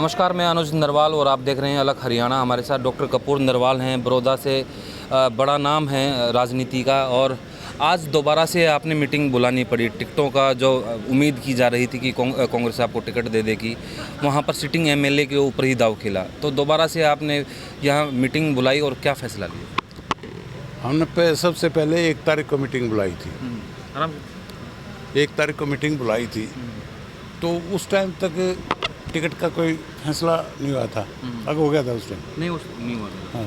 नमस्कार, मैं अनुज नरवाल और आप देख रहे हैं अलग हरियाणा। हमारे साथ डॉक्टर कपूर नरवाल हैं, बड़ौदा से बड़ा नाम है राजनीति का। और आज दोबारा से आपने मीटिंग बुलानी पड़ी। टिकटों का जो उम्मीद की जा रही थी कि कांग्रेस आपको टिकट दे देगी, वहाँ पर सिटिंग एमएलए के ऊपर ही दाव खेला। तो दोबारा से आपने यहाँ मीटिंग बुलाई और क्या फैसला लिया? हमने सबसे पहले 1 तारीख को मीटिंग बुलाई थी। आराम 1 तारीख को मीटिंग बुलाई थी, तो उस टाइम तक टिकट का कोई फैसला नहीं हुआ था। अब हो गया था उस टाइम? नहीं हुआ। हाँ,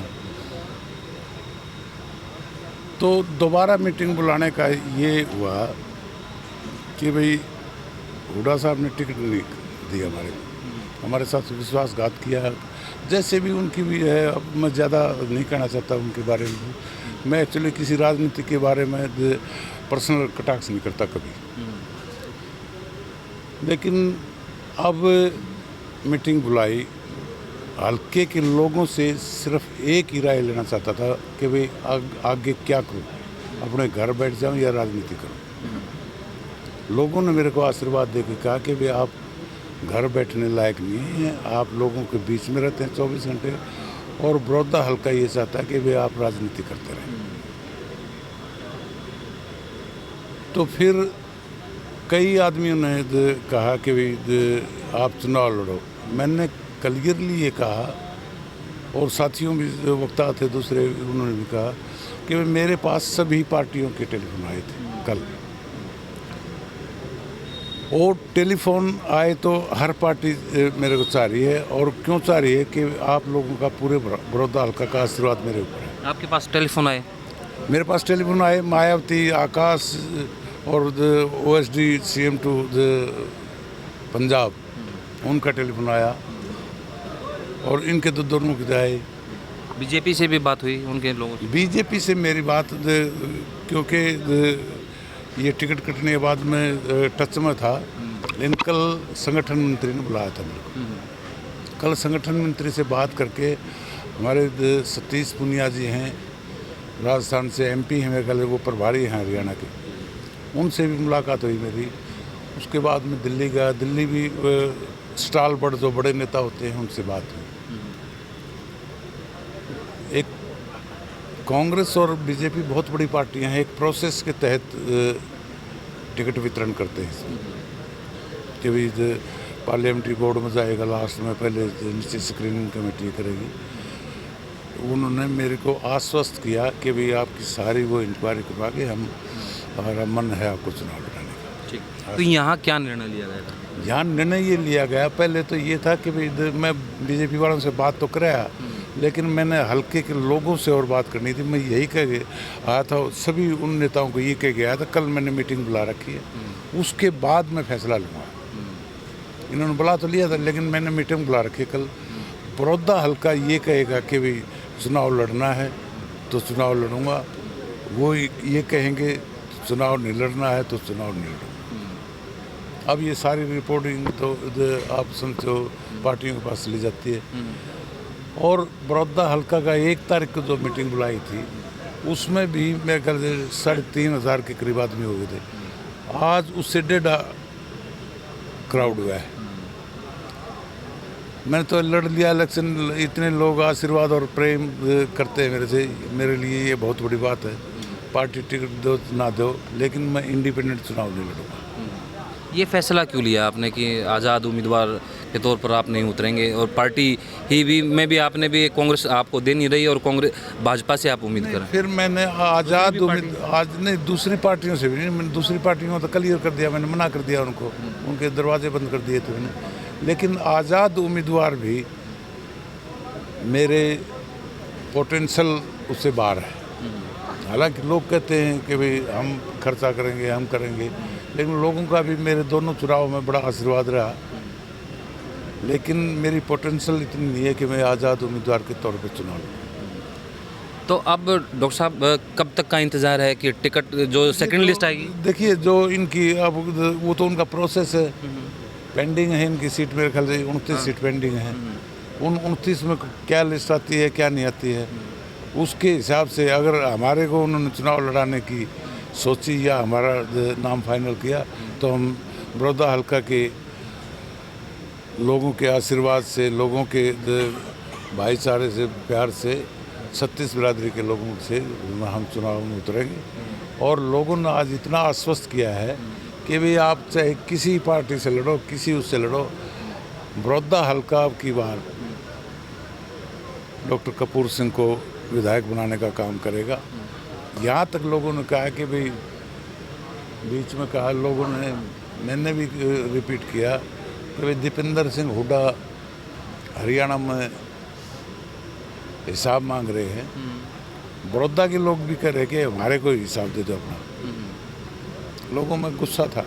तो दोबारा मीटिंग बुलाने का ये हुआ कि भाई हुड्डा साहब ने टिकट नहीं दी हमारे साथ विश्वासघात किया। जैसे भी उनकी भी है, अब मैं ज़्यादा नहीं कहना चाहता उनके बारे में। मैं एक्चुअली किसी राजनीति के बारे में पर्सनल कटाक्ष नहीं करता कभी। लेकिन अब मीटिंग बुलाई, हल्के के लोगों से सिर्फ एक ही राय लेना चाहता था कि भाई आगे क्या करूं, अपने घर बैठ जाऊं या राजनीति करूं। लोगों ने मेरे को आशीर्वाद दे के कहा कि भाई आप घर बैठने लायक नहीं हैं, आप लोगों के बीच में रहते हैं 24 घंटे, और बड़ौदा हल्का ये चाहता है कि भाई आप राजनीति करते रहें। तो फिर कई आदमियों ने कहा कि भाई आप चुनाव लड़ो। मैंने क्लियरली ये कहा, और साथियों भी जो वक्ता थे दूसरे, उन्होंने भी कहा कि मेरे पास सभी पार्टियों के टेलीफोन आए थे कल। और टेलीफोन आए तो हर पार्टी मेरे को चाह रही है, और क्यों चाह रही है कि आप लोगों का पूरे बड़ौदा हल्का का आशीर्वाद मेरे ऊपर है। आपके पास टेलीफोन आए? मेरे पास टेलीफोन आए, मायावती, आकाश और OSD CM टू पंजाब, उनका टेलीफोन आया, और इनके तो दोनों की आए। बीजेपी से भी बात हुई उनके लोगों से? बीजेपी से मेरी बात, क्योंकि ये टिकट कटने के बाद में टच में था, लेकिन कल संगठन मंत्री ने बुलाया था मेरे को। कल संगठन मंत्री से बात करके, हमारे सतीश पुनिया जी हैं, राजस्थान से MP हैं मेरे ख्याल, वो प्रभारी हैं हरियाणा के, उनसे भी मुलाकात हुई मेरी। उसके बाद में दिल्ली गया, दिल्ली भी स्टाल बड़ जो बड़े नेता होते हैं उनसे बात हुई। एक कांग्रेस और बीजेपी बहुत बड़ी पार्टियां हैं, एक प्रोसेस के तहत टिकट वितरण करते हैं कि भाई पार्लियामेंट्री बोर्ड में जाएगा, लास्ट में पहले नीचे स्क्रीनिंग कमेटी करेगी। उन्होंने मेरे को आश्वस्त किया कि भाई आपकी सारी वो इंक्वायरी करवा के हमारा मन है आपको चुनाव लड़ाने का। ठीक, तो यहाँ क्या निर्णय लिया गया था? यहाँ निर्णय ये लिया गया, पहले तो ये था कि भाई मैं बीजेपी वालों से बात तो कराया, लेकिन मैंने हल्के के लोगों से और बात करनी थी। मैं यही कह के आया था, सभी उन नेताओं को ये कह के आया था। कल मैंने मीटिंग बुला रखी है, उसके बाद मैं फैसला लूँगा। इन्होंने बुला तो लिया था, लेकिन मैंने मीटिंग बुला रखी है कल। बड़ौदा हल्का ये कहेगा कि भाई चुनाव लड़ना है तो चुनाव लड़ूंगा, वो ये कहेंगे चुनाव नहीं लड़ना है तो चुनाव नहीं लड़ूंगा। अब ये सारी रिपोर्टिंग तो आप समझो पार्टियों के पास चली जाती है। और बड़ौदा हल्का का 1 तारीख को जो मीटिंग बुलाई थी, उसमें भी मेरे ख्याल से 3,500 के करीब आदमी हो गए थे। आज उससे 1.5 क्राउड हुआ है। मैंने तो लड़ लिया इलेक्शन, इतने लोग आशीर्वाद और प्रेम करते हैं मेरे से, मेरे लिए ये बहुत बड़ी बात है। पार्टी टिकट दो ना दो, लेकिन मैं इंडिपेंडेंट चुनाव नहीं लड़ूंगा। ये फैसला क्यों लिया आपने कि आज़ाद उम्मीदवार के तौर पर आप नहीं उतरेंगे, और पार्टी ही भी में भी आपने भी कांग्रेस आपको दे नहीं रही, और कांग्रेस भाजपा से आप उम्मीद करें? फिर मैंने आज़ाद आज नहीं, दूसरी पार्टियों से भी नहीं, मैंने दूसरी पार्टियों को तो क्लियर कर दिया, मैंने मना कर दिया उनको, उनके दरवाजे बंद कर दिए थे मैंने। लेकिन आज़ाद उम्मीदवार भी मेरे पोटेंशियल उससे बाहर है। हालांकि लोग कहते हैं कि भाई हम खर्चा करेंगे, हम करेंगे, लेकिन लोगों का भी मेरे दोनों चुनाव में बड़ा आशीर्वाद रहा। लेकिन मेरी पोटेंशियल इतनी नहीं है कि मैं आज़ाद उम्मीदवार के तौर पे चुनाव लूँ। तो अब डॉक्टर साहब कब तक का इंतज़ार है कि टिकट जो सेकंड लिस्ट आएगी? देखिए, जो इनकी अब वो तो उनका प्रोसेस है, पेंडिंग है इनकी सीट, मेरे ख्याल से 29 सीट पेंडिंग है। उन 29 में क्या लिस्ट आती है क्या नहीं आती है, उसके हिसाब से अगर हमारे को उन्होंने चुनाव लड़ाने की सोची या हमारा नाम फाइनल किया, तो हम बड़ौदा हल्का के लोगों के आशीर्वाद से, लोगों के भाईचारे से, प्यार से, 36 बिरादरी के लोगों से हम चुनाव में उतरेंगे। और लोगों ने आज इतना आश्वस्त किया है कि भाई आप चाहे किसी पार्टी से लड़ो, किसी उससे लड़ो, बड़ौदा हल्का अब की बार डॉक्टर कपूर सिंह को विधायक बनाने का काम करेगा। यहाँ तक लोगों ने कहा कि भाई, बीच में कहा लोगों ने, मैंने भी रिपीट किया कि भाई दीपेंद्र सिंह हुड्डा हरियाणा में हिसाब मांग रहे हैं। बड़ौदा के लोग भी कह रहे कि हमारे को हिसाब दे दो अपना। लोगों में गुस्सा था,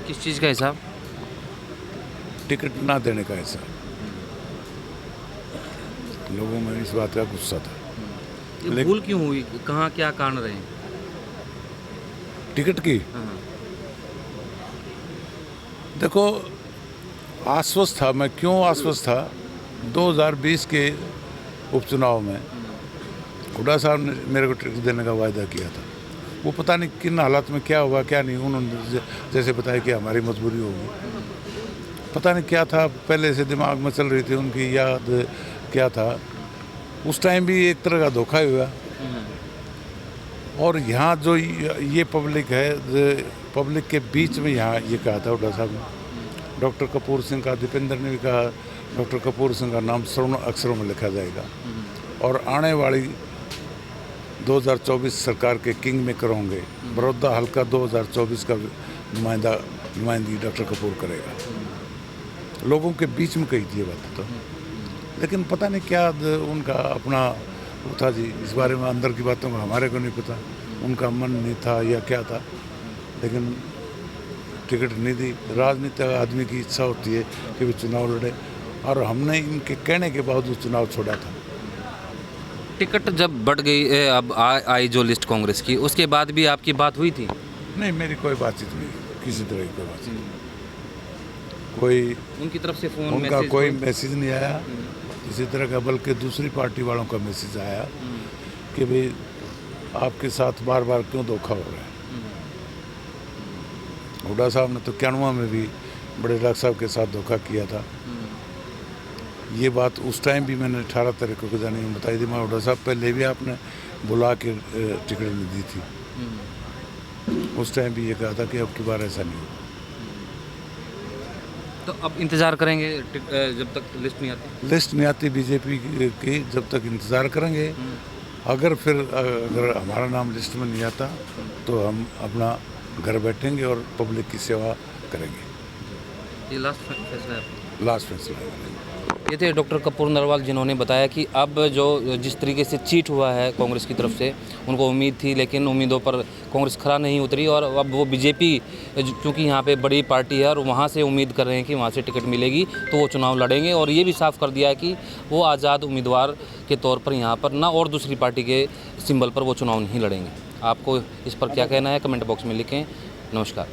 किस चीज़ का हिसाब? टिकट ना देने का हिसाब। लोगों में इस बात का गुस्सा था। ये भूल क्यों हुई? कहाँ क्या कारण रहे? टिकट की हाँ। देखो, आश्वस्त था मैं। क्यों आश्वस्त था? 2020 के उपचुनाव में हुड्डा साहब ने मेरे को टिकट देने का वायदा किया था। वो पता नहीं किन हालात में क्या हुआ क्या नहीं, उन्होंने जैसे बताया कि हमारी मजबूरी होगी, पता नहीं क्या था, पहले से दिमाग में चल रही थी उनकी याद क्या था। उस टाइम भी एक तरह का धोखा ही हुआ। और यहाँ जो ये पब्लिक है, पब्लिक के बीच में यहाँ ये कहा था हुड्डा साहब ने, डॉक्टर कपूर सिंह का, दीपेंद्र ने भी कहा डॉक्टर कपूर सिंह का नाम स्वर्ण अक्षरों में लिखा जाएगा और आने वाली 2024 सरकार के किंग मेकर होंगे। बड़ौदा हल्का 2024 का नुमाइंदगी डॉक्टर कपूर करेगा। लोगों के बीच में कही थी ये बात तो, लेकिन पता नहीं क्या उनका अपना वो था जी। इस बारे में अंदर की बातों का हमारे को नहीं पता, उनका मन नहीं था या क्या था, लेकिन टिकट नहीं दी। राजनीतिक आदमी की इच्छा होती है कि वो चुनाव लड़े, और हमने इनके कहने के बावजूद चुनाव छोड़ा था। टिकट जब बढ़ गई, अब आई जो लिस्ट कांग्रेस की, उसके बाद भी आपकी बात हुई थी? नहीं, मेरी कोई बातचीत नहीं, किसी तरह की कोई बातचीत, कोई उनकी तरफ से फोन, उनका मैसेज कोई मैसेज नहीं आया किसी तरह का, बल्कि दूसरी पार्टी वालों का मैसेज आया कि भाई आपके साथ बार बार क्यों धोखा हो रहा है। हुड्डा साहब ने तो 91 में भी बड़े डॉक्टर साहब के साथ धोखा किया था। ये बात उस टाइम भी मैंने 18 तारीख को जाने में बताई थी। मैं हुड्डा साहब पहले भी आपने बुला के टिकट नहीं दी थी। उस टाइम भी ये कहा था कि अब की बार ऐसा नहीं होगा। तो अब इंतज़ार करेंगे जब तक लिस्ट नहीं आती? लिस्ट नहीं आती बीजेपी की, जब तक इंतज़ार करेंगे। अगर हमारा नाम लिस्ट में नहीं आता तो हम अपना घर बैठेंगे और पब्लिक की सेवा करेंगे। ये लास्ट फैसला है आपका? लास्ट फैसला है। ये थे डॉक्टर कपूर नरवाल, जिन्होंने बताया कि अब जो जिस तरीके से चीट हुआ है कांग्रेस की तरफ से, उनको उम्मीद थी लेकिन उम्मीदों पर कांग्रेस खरा नहीं उतरी, और अब वो बीजेपी क्योंकि यहाँ पे बड़ी पार्टी है और वहाँ से उम्मीद कर रहे हैं कि वहाँ से टिकट मिलेगी तो वो चुनाव लड़ेंगे। और ये भी साफ कर दिया है कि वो आज़ाद उम्मीदवार के तौर पर यहाँ पर ना और दूसरी पार्टी के सिंबल पर वो चुनाव नहीं लड़ेंगे। आपको इस पर क्या कहना है, कमेंट बॉक्स में लिखें। नमस्कार।